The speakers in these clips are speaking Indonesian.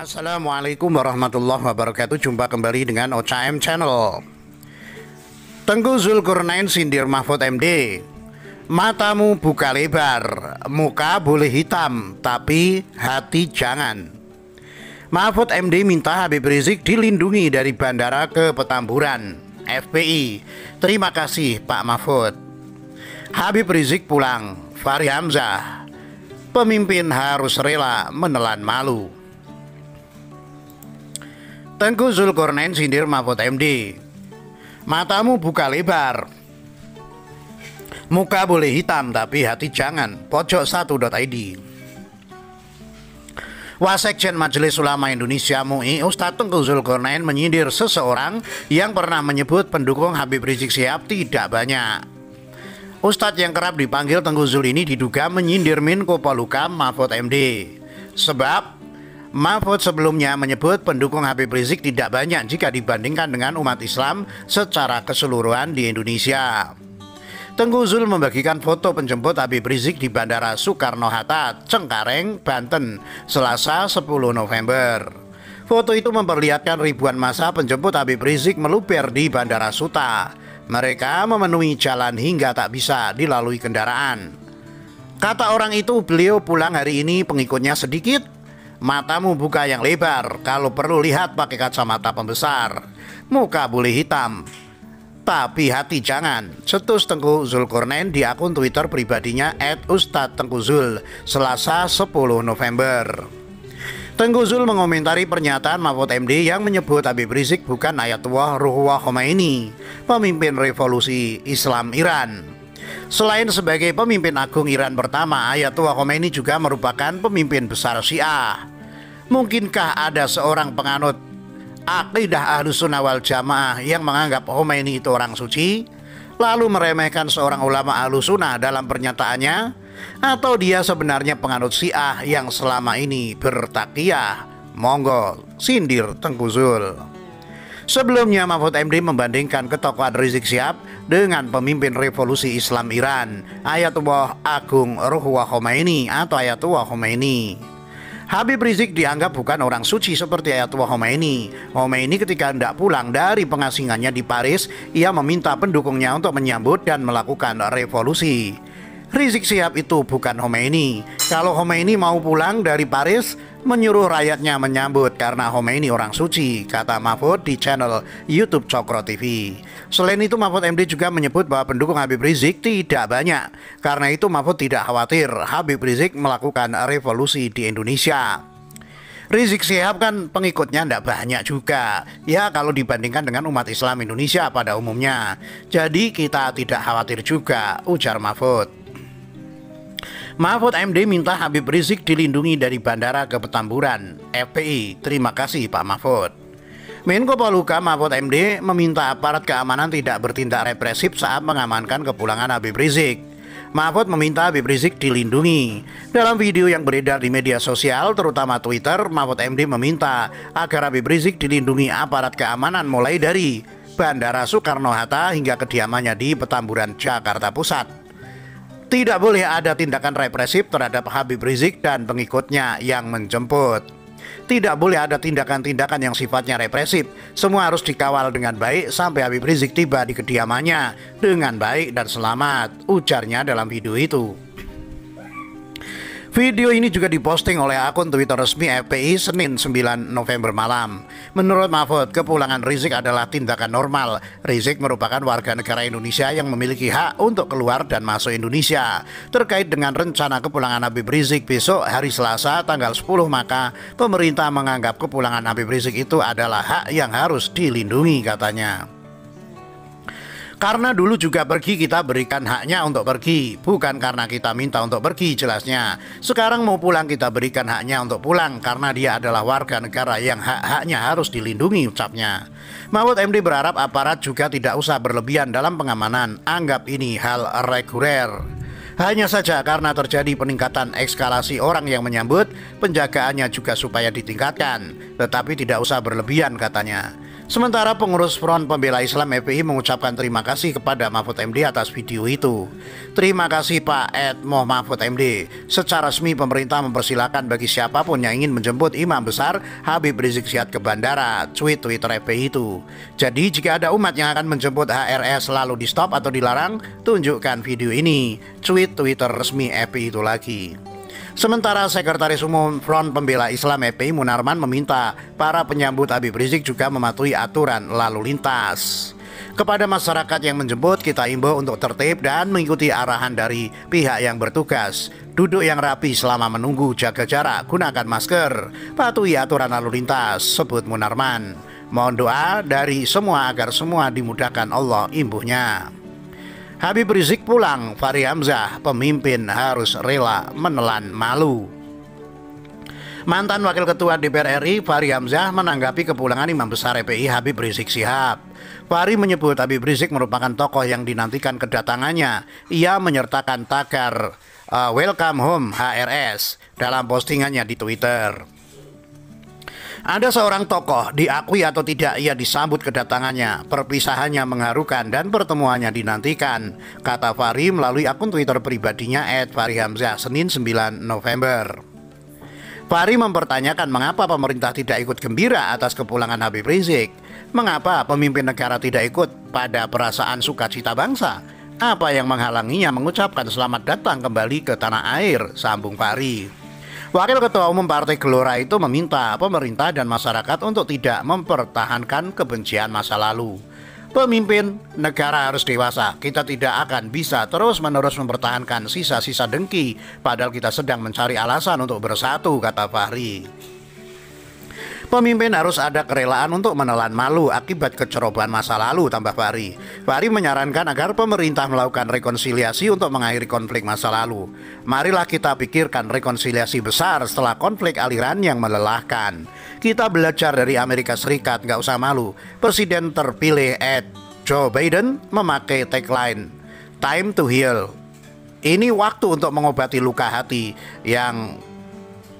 Assalamualaikum warahmatullahi wabarakatuh. Jumpa kembali dengan OCM Channel. Tengku Zulkarnain sindir Mahfud MD. Matamu buka lebar, muka boleh hitam, tapi hati jangan. Mahfud MD minta Habib Rizik dilindungi dari bandara ke Petamburan. FPI, terima kasih Pak Mahfud. Habib Rizik pulang. Fahri Hamzah, pemimpin harus rela menelan malu. Tengku Zulkarnain sindir Mahfud MD. Matamu buka lebar, muka boleh hitam tapi hati jangan. Pojok1.id. Wasekjen Majelis Ulama Indonesia MUI Ustadz Tengku Zulkarnain menyindir seseorang yang pernah menyebut pendukung Habib Rizik Syihab tidak banyak. Ustadz yang kerap dipanggil Tengku Zul ini diduga menyindir Menko Polhukam Mahfud MD. Sebab Mahfud sebelumnya menyebut pendukung Habib Rizik tidak banyak jika dibandingkan dengan umat Islam secara keseluruhan di Indonesia. Tengku Zul membagikan foto penjemput Habib Rizik di Bandara Soekarno-Hatta, Cengkareng, Banten, Selasa 10 November. Foto itu memperlihatkan ribuan massa penjemput Habib Rizik meluber di Bandara Suta. Mereka memenuhi jalan hingga tak bisa dilalui kendaraan. Kata orang itu, beliau pulang hari ini pengikutnya sedikit. Matamu buka yang lebar, kalau perlu lihat pakai kacamata pembesar. Muka boleh hitam, tapi hati jangan. Cetus Tengku Zulkarnain di akun Twitter pribadinya @ustadztengkuzul, Selasa 10 November. Tengku Zul mengomentari pernyataan Mahfud MD yang menyebut Habib Rizik bukan Ayatullah Ruhollah Khomeini, pemimpin revolusi Islam Iran. Selain sebagai pemimpin agung Iran pertama, Ayatullah Khomeini juga merupakan pemimpin besar Syiah. Mungkinkah ada seorang penganut akidah Ahlussunnah wal Jamaah yang menganggap Khomeini itu orang suci, lalu meremehkan seorang ulama Ahlussunnah dalam pernyataannya? Atau dia sebenarnya penganut Syiah yang selama ini bertakiyah? Monggo, sindir Tengku Zul. Sebelumnya Mahfud MD membandingkan ketokohan Rizik Syihab dengan pemimpin revolusi Islam Iran, Ayatullah Agung Ruhollah Khomeini atau Ayatullah Khomeini. Habib Rizik dianggap bukan orang suci seperti Ayatullah Khomeini. Khomeini ketika hendak pulang dari pengasingannya di Paris, ia meminta pendukungnya untuk menyambut dan melakukan revolusi. Rizik Syihab itu bukan Khomeini. Kalau Khomeini mau pulang dari Paris, menyuruh rakyatnya menyambut karena Khomeini orang suci, kata Mahfud di channel YouTube Cokro TV. Selain itu Mahfud MD juga menyebut bahwa pendukung Habib Rizik tidak banyak. Karena itu Mahfud tidak khawatir Habib Rizik melakukan revolusi di Indonesia. Rizik Syihab kan pengikutnya tidak banyak juga, ya kalau dibandingkan dengan umat Islam Indonesia pada umumnya. Jadi kita tidak khawatir juga, ujar Mahfud. Mahfud MD minta Habib Rizik dilindungi dari bandara ke Petamburan. FPI, terima kasih Pak Mahfud. Menko Polhukam Mahfud MD meminta aparat keamanan tidak bertindak represif saat mengamankan kepulangan Habib Rizik. Mahfud meminta Habib Rizik dilindungi. Dalam video yang beredar di media sosial, terutama Twitter, Mahfud MD meminta agar Habib Rizik dilindungi aparat keamanan mulai dari Bandara Soekarno-Hatta hingga kediamannya di Petamburan, Jakarta Pusat. Tidak boleh ada tindakan represif terhadap Habib Rizik dan pengikutnya yang menjemput. Tidak boleh ada tindakan-tindakan yang sifatnya represif. Semua harus dikawal dengan baik sampai Habib Rizik tiba di kediamannya dengan baik dan selamat, ujarnya dalam video itu. Video ini juga diposting oleh akun Twitter resmi FPI Senin 9 November malam. Menurut Mahfud, kepulangan Rizik adalah tindakan normal. Rizik merupakan warga negara Indonesia yang memiliki hak untuk keluar dan masuk Indonesia. Terkait dengan rencana kepulangan Habib Rizik besok hari Selasa tanggal 10, maka pemerintah menganggap kepulangan Habib Rizik itu adalah hak yang harus dilindungi, katanya. Karena dulu juga pergi kita berikan haknya untuk pergi, bukan karena kita minta untuk pergi, jelasnya. Sekarang mau pulang kita berikan haknya untuk pulang karena dia adalah warga negara yang hak-haknya harus dilindungi, ucapnya. Mahfud MD berharap aparat juga tidak usah berlebihan dalam pengamanan, anggap ini hal reguler. Hanya saja karena terjadi peningkatan eskalasi orang yang menyambut, penjagaannya juga supaya ditingkatkan, tetapi tidak usah berlebihan, katanya. Sementara pengurus Front Pembela Islam FPI mengucapkan terima kasih kepada Mahfud MD atas video itu. Terima kasih Pak Mahfud MD. Secara resmi pemerintah mempersilahkan bagi siapapun yang ingin menjemput Imam Besar Habib Rizik Syihab ke bandara, tweet Twitter FPI itu. Jadi jika ada umat yang akan menjemput HRS lalu di stop atau dilarang, tunjukkan video ini, tweet Twitter resmi FPI itu lagi. Sementara Sekretaris Umum Front Pembela Islam FPI Munarman meminta para penyambut Habib Rizik juga mematuhi aturan lalu lintas. Kepada masyarakat yang menjemput, kita imbau untuk tertib dan mengikuti arahan dari pihak yang bertugas. Duduk yang rapi selama menunggu, jaga jarak, gunakan masker, patuhi aturan lalu lintas, sebut Munarman. Mohon doa dari semua agar semua dimudahkan Allah, imbuhnya. Habib Rizik pulang, Fahri Hamzah, pemimpin harus rela menelan malu. Mantan Wakil Ketua DPR RI Fahri Hamzah menanggapi kepulangan Imam Besar FPI Habib Rizik Syihab. Fahri menyebut Habib Rizik merupakan tokoh yang dinantikan kedatangannya. Ia menyertakan tagar Welcome Home HRS dalam postingannya di Twitter. Ada seorang tokoh, diakui atau tidak ia disambut kedatangannya, perpisahannya mengharukan dan pertemuannya dinantikan, kata Fahri melalui akun Twitter pribadinya @FahriHamzah Senin 9 November. Fahri mempertanyakan mengapa pemerintah tidak ikut gembira atas kepulangan Habib Rizik. Mengapa pemimpin negara tidak ikut pada perasaan sukacita bangsa? Apa yang menghalanginya mengucapkan selamat datang kembali ke tanah air, sambung Fahri. Wakil Ketua Umum Partai Gelora itu meminta pemerintah dan masyarakat untuk tidak mempertahankan kebencian masa lalu. Pemimpin negara harus dewasa. Kita tidak akan bisa terus-menerus mempertahankan sisa-sisa dengki, padahal kita sedang mencari alasan untuk bersatu, kata Fahri. Pemimpin harus ada kerelaan untuk menelan malu akibat kecerobohan masa lalu, tambah Fahri. Fahri menyarankan agar pemerintah melakukan rekonsiliasi untuk mengakhiri konflik masa lalu. Marilah kita pikirkan rekonsiliasi besar setelah konflik aliran yang melelahkan. Kita belajar dari Amerika Serikat, gak usah malu. Presiden terpilih Joe Biden memakai tagline Time to Heal. Ini waktu untuk mengobati luka hati yang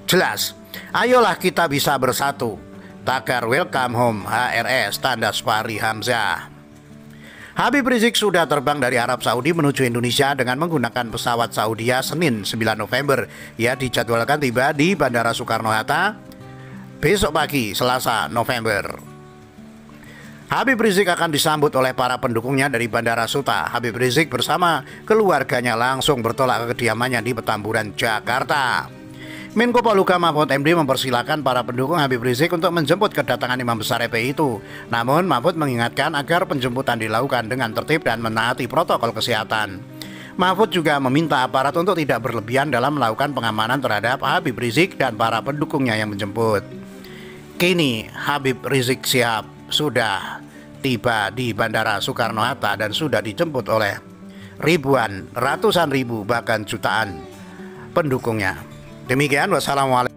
jelas. Ayolah kita bisa bersatu. Tagar Welcome Home HRS, tanda Fahri Hamzah. Habib Rizik sudah terbang dari Arab Saudi menuju Indonesia dengan menggunakan pesawat Saudia Senin 9 November. Ia dijadwalkan tiba di Bandara Soekarno-Hatta besok pagi Selasa November. Habib Rizik akan disambut oleh para pendukungnya dari Bandara Suta. Habib Rizik bersama keluarganya langsung bertolak ke kediamannya di Petamburan, Jakarta. Menko Polhukam Mahfud MD mempersilahkan para pendukung Habib Rizik untuk menjemput kedatangan Imam Besar FPI itu. Namun Mahfud mengingatkan agar penjemputan dilakukan dengan tertib dan menaati protokol kesehatan. Mahfud juga meminta aparat untuk tidak berlebihan dalam melakukan pengamanan terhadap Habib Rizik dan para pendukungnya yang menjemput. Kini Habib Rizik Syihab sudah tiba di Bandara Soekarno-Hatta dan sudah dijemput oleh ribuan, ratusan ribu, bahkan jutaan pendukungnya. Demikian, wassalamualaikum.